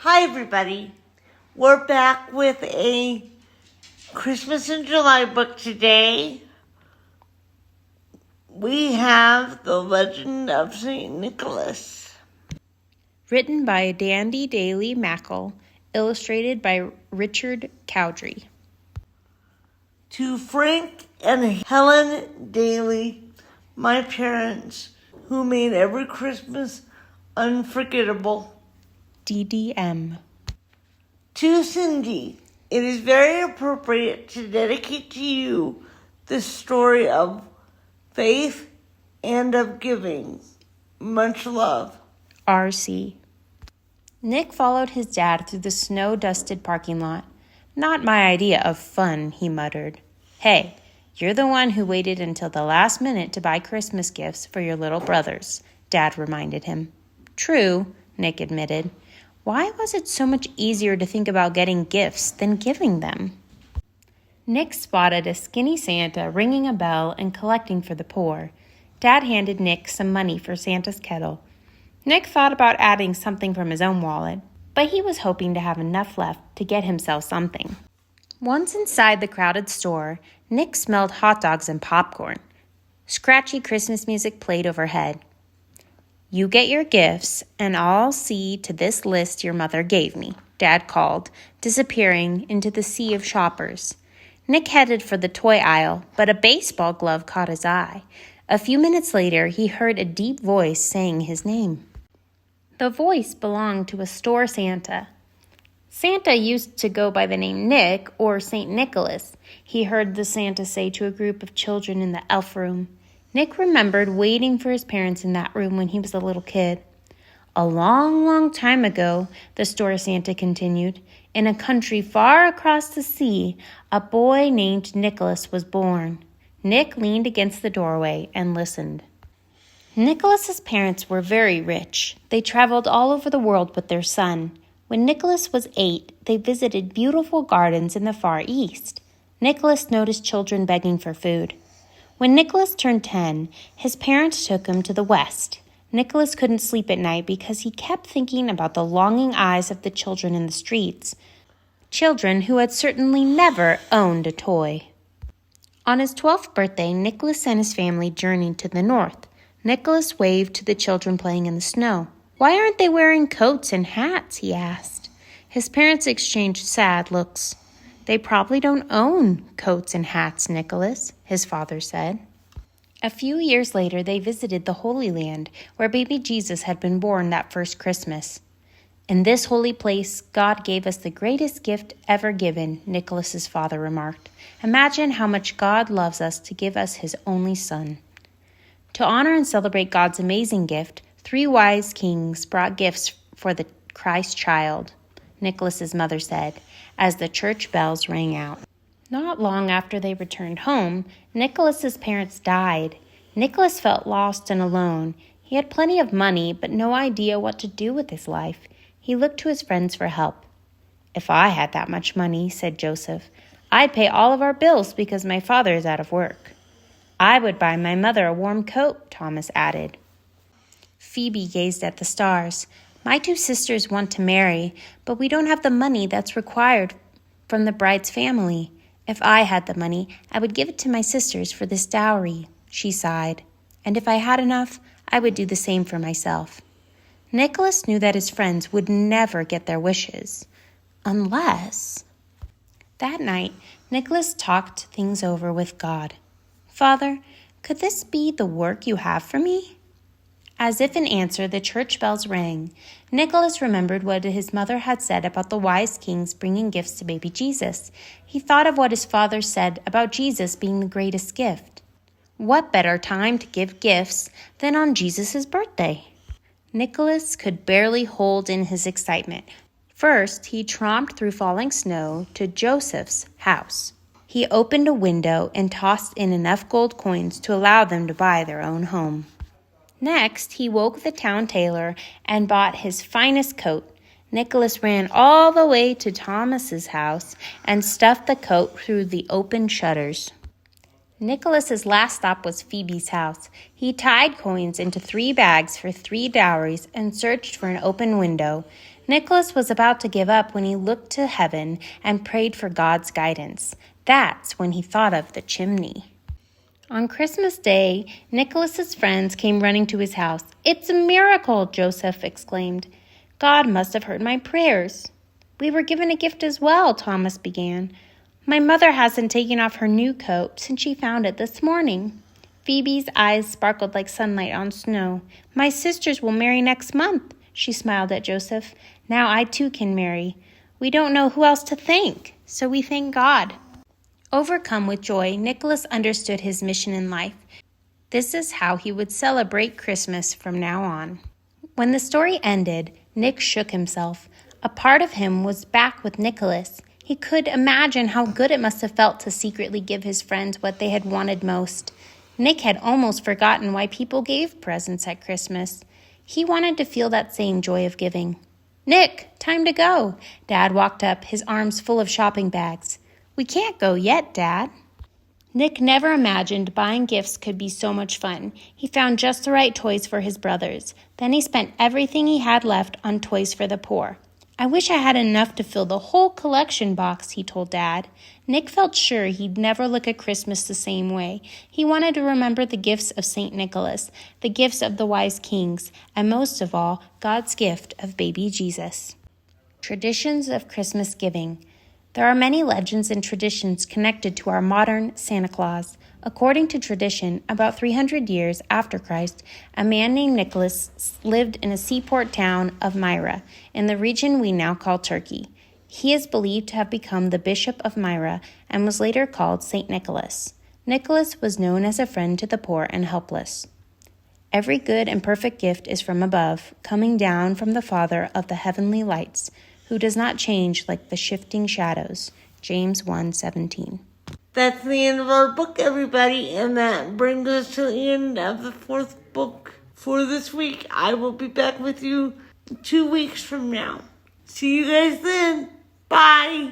Hi, everybody. We're back with a Christmas in July book today. We have The Legend of St. Nicholas. Written by Dandi Daley Mackall, illustrated by Richard Cowdrey. To Frank and Helen Daley, my parents, who made every Christmas unforgettable. DDM. To Cindy, it is very appropriate to dedicate to you the story of faith and of giving. Much love. RC. Nick followed his dad through the snow-dusted parking lot. Not my idea of fun, he muttered. Hey, you're the one who waited until the last minute to buy Christmas gifts for your little brothers, Dad reminded him. True, Nick admitted. Why was it so much easier to think about getting gifts than giving them? Nick spotted a skinny Santa ringing a bell and collecting for the poor. Dad handed Nick some money for Santa's kettle. Nick thought about adding something from his own wallet, but he was hoping to have enough left to get himself something. Once inside the crowded store, Nick smelled hot dogs and popcorn. Scratchy Christmas music played overhead. You get your gifts, and I'll see to this list your mother gave me, Dad called, disappearing into the sea of shoppers. Nick headed for the toy aisle, but a baseball glove caught his eye. A few minutes later, he heard a deep voice saying his name. The voice belonged to a store Santa. Santa used to go by the name Nick or St. Nicholas, he heard the Santa say to a group of children in the elf room. Nick remembered waiting for his parents in that room when he was a little kid. A long, long time ago, the store Santa continued, in a country far across the sea, a boy named Nicholas was born. Nick leaned against the doorway and listened. Nicholas's parents were very rich. They traveled all over the world with their son. When Nicholas was 8, they visited beautiful gardens in the Far East. Nicholas noticed children begging for food. When Nicholas turned 10, his parents took him to the West. Nicholas couldn't sleep at night because he kept thinking about the longing eyes of the children in the streets, children who had certainly never owned a toy. On his 12th birthday, Nicholas and his family journeyed to the north. Nicholas waved to the children playing in the snow. Why aren't they wearing coats and hats? He asked. His parents exchanged sad looks. They probably don't own coats and hats, Nicholas, his father said. A few years later, they visited the Holy Land, where baby Jesus had been born that first Christmas. In this holy place, God gave us the greatest gift ever given, Nicholas's father remarked. Imagine how much God loves us to give us his only son. To honor and celebrate God's amazing gift, 3 wise kings brought gifts for the Christ child, Nicholas's mother said, as the church bells rang out. Not long after they returned home, Nicholas's parents died. Nicholas felt lost and alone. He had plenty of money, but no idea what to do with his life. He looked to his friends for help. If I had that much money, said Joseph, I'd pay all of our bills because my father is out of work. I would buy my mother a warm coat, Thomas added. Phoebe gazed at the stars. My 2 sisters want to marry, but we don't have the money that's required from the bride's family. If I had the money, I would give it to my sisters for this dowry, she sighed. And if I had enough, I would do the same for myself. Nicholas knew that his friends would never get their wishes. Unless... That night, Nicholas talked things over with God. Father, could this be the work you have for me? As if in answer, the church bells rang. Nicholas remembered what his mother had said about the wise kings bringing gifts to baby Jesus. He thought of what his father said about Jesus being the greatest gift. What better time to give gifts than on Jesus' birthday? Nicholas could barely hold in his excitement. First, he tromped through falling snow to Joseph's house. He opened a window and tossed in enough gold coins to allow them to buy their own home. Next, he woke the town tailor and bought his finest coat. Nicholas ran all the way to Thomas's house and stuffed the coat through the open shutters. Nicholas's last stop was Phoebe's house. He tied coins into 3 bags for 3 dowries and searched for an open window. Nicholas was about to give up when he looked to heaven and prayed for God's guidance. That's when he thought of the chimney. On Christmas Day, Nicholas's friends came running to his house. "It's a miracle," Joseph exclaimed. "God must have heard my prayers." "We were given a gift as well," Thomas began. "My mother hasn't taken off her new coat since she found it this morning." Phoebe's eyes sparkled like sunlight on snow. "My sisters will marry next month," she smiled at Joseph. "Now I too can marry. We don't know who else to thank, so we thank God." Overcome with joy, Nicholas understood his mission in life. This is how he would celebrate Christmas from now on. When the story ended, Nick shook himself. A part of him was back with Nicholas. He could imagine how good it must have felt to secretly give his friends what they had wanted most. Nick had almost forgotten why people gave presents at Christmas. He wanted to feel that same joy of giving. "Nick, time to go." Dad walked up, his arms full of shopping bags. "We can't go yet, Dad." Nick never imagined buying gifts could be so much fun. He found just the right toys for his brothers. Then he spent everything he had left on toys for the poor. "I wish I had enough to fill the whole collection box," he told Dad. Nick felt sure he'd never look at Christmas the same way. He wanted to remember the gifts of St. Nicholas, the gifts of the wise kings, and most of all, God's gift of baby Jesus. Traditions of Christmas giving. There are many legends and traditions connected to our modern Santa Claus. According to tradition, about 300 years after Christ, a man named Nicholas lived in a seaport town of Myra, in the region we now call Turkey. He is believed to have become the Bishop of Myra and was later called St. Nicholas. Nicholas was known as a friend to the poor and helpless. Every good and perfect gift is from above, coming down from the Father of the heavenly lights, who does not change like the shifting shadows. James 1:17. That's the end of our book, everybody, and that brings us to the end of the 4th book for this week. I will be back with you 2 weeks from now. See you guys then. Bye.